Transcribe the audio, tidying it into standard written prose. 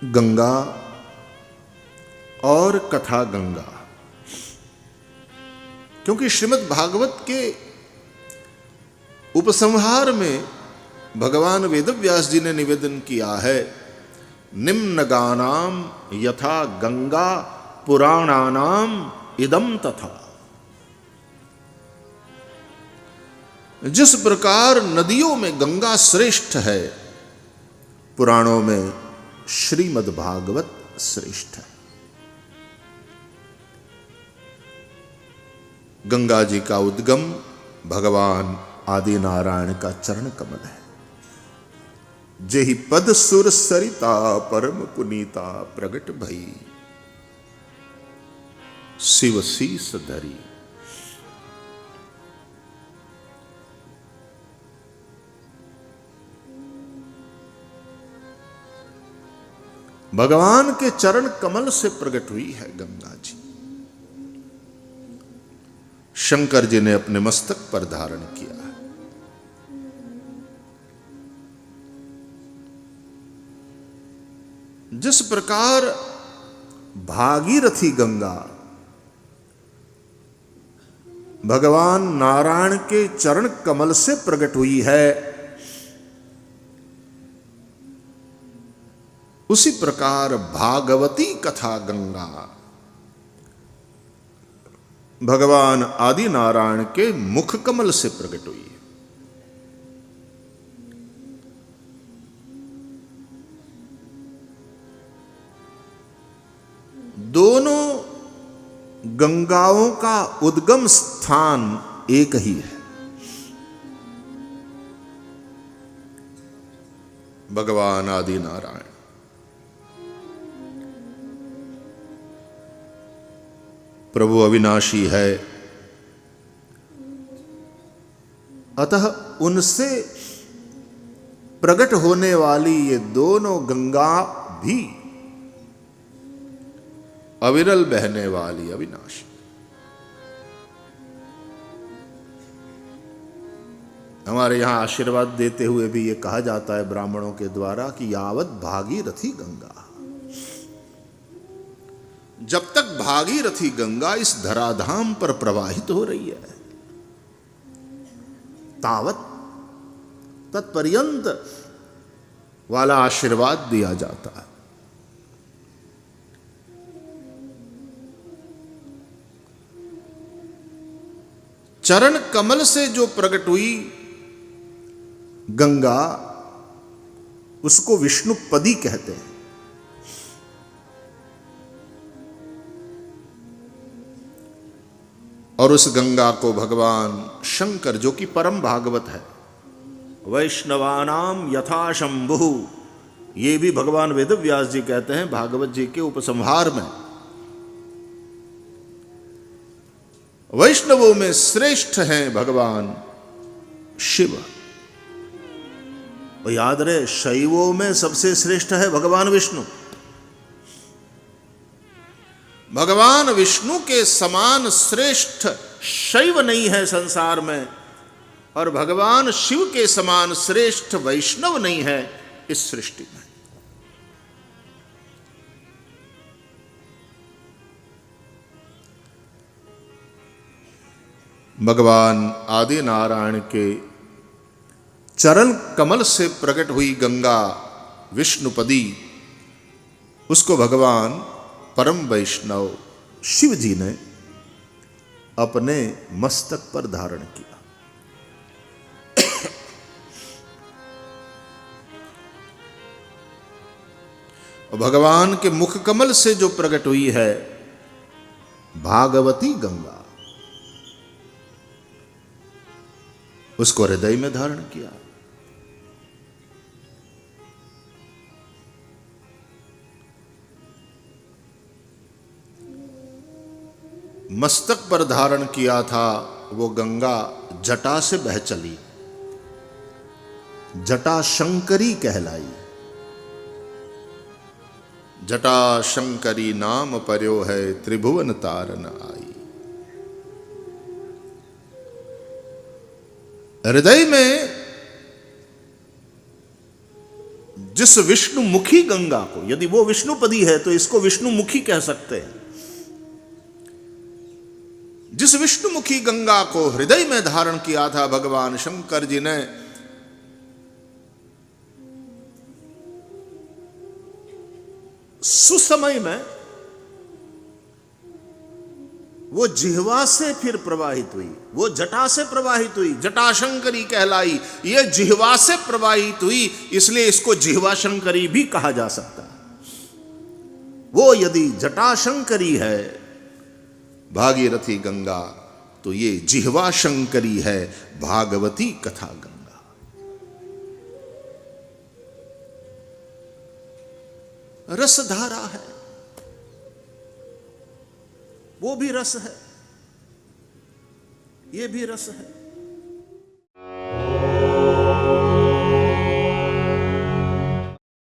गंगा और कथा गंगा, क्योंकि श्रीमद् भागवत के उपसंहार में भगवान वेदव्यास जी ने निवेदन किया है, निम्न गानाम यथा गंगा पुराणानाम इदम तथा। जिस प्रकार नदियों में गंगा श्रेष्ठ है, पुराणों में श्रीमद् भागवत श्रेष्ठ है। गंगा जी का उद्गम भगवान आदि नारायण का चरण कमल है। जेहि पद सुर सरिता परम पुनीता प्रगट भई, शिव शीस धरी। भगवान के चरण कमल से प्रकट हुई है गंगा जी। शंकर जी ने अपने मस्तक पर धारण किया है। जिस प्रकार भागीरथी गंगा भगवान नारायण के चरण कमल से प्रकट हुई है, उसी प्रकार भागवती कथा गंगा भगवान आदि नारायण के मुख कमल से प्रकट हुई है। दोनों गंगाओं का उद्गम स्थान एक ही है। भगवान आदि नारायण प्रभु अविनाशी है, अतः उनसे प्रकट होने वाली ये दोनों गंगा भी अविरल बहने वाली अविनाशी। हमारे यहां आशीर्वाद देते हुए भी ये कहा जाता है ब्राह्मणों के द्वारा कि यावत भागीरथी गंगा, जब तक भागीरथी गंगा इस धराधाम पर प्रवाहित हो रही है, तावत तत्पर्यंत वाला आशीर्वाद दिया जाता है। चरण कमल से जो प्रकट हुई गंगा, उसको विष्णुपदी कहते हैं। और उस गंगा को भगवान शंकर, जो कि परम भागवत है, वैष्णवानाम यथा शंभु, ये भी भगवान वेदव्यास जी कहते हैं भागवत जी के उपसंहार में, वैष्णवों में श्रेष्ठ हैं भगवान शिव। और याद रहे, शैवों में सबसे श्रेष्ठ है भगवान विष्णु। भगवान विष्णु के समान श्रेष्ठ शैव नहीं है संसार में, और भगवान शिव के समान श्रेष्ठ वैष्णव नहीं है इस सृष्टि में। भगवान आदि नारायण के चरण कमल से प्रकट हुई गंगा विष्णुपदी, उसको भगवान परम वैष्णव शिव जी ने अपने मस्तक पर धारण किया। भगवान के मुख कमल से जो प्रकट हुई है भागवती गंगा, उसको हृदय में धारण किया। मस्तक पर धारण किया था वो गंगा जटा से बह चली, जटा शंकरी कहलाई। जटा शंकरी नाम पर्यो है, त्रिभुवन तारन आई। हृदय में जिस विष्णुमुखी गंगा को, यदि वो विष्णुपदी है तो इसको विष्णुमुखी कह सकते हैं, जिस विष्णुमुखी गंगा को हृदय में धारण किया था भगवान शंकर जी ने, सुसमय में वो जिह्वा से फिर प्रवाहित हुई, वो जटा से प्रवाहित हुई, जटाशंकरी कहलाई। ये जिह्वा से प्रवाहित हुई, इसलिए इसको जिह्वाशंकरी भी कहा जा सकता है। वो यदि जटाशंकरी है भागीरथी गंगा, तो ये जिह्वाशंकरी है भागवती कथा गंगा। रसधारा है, वो भी रस है, ये भी रस है।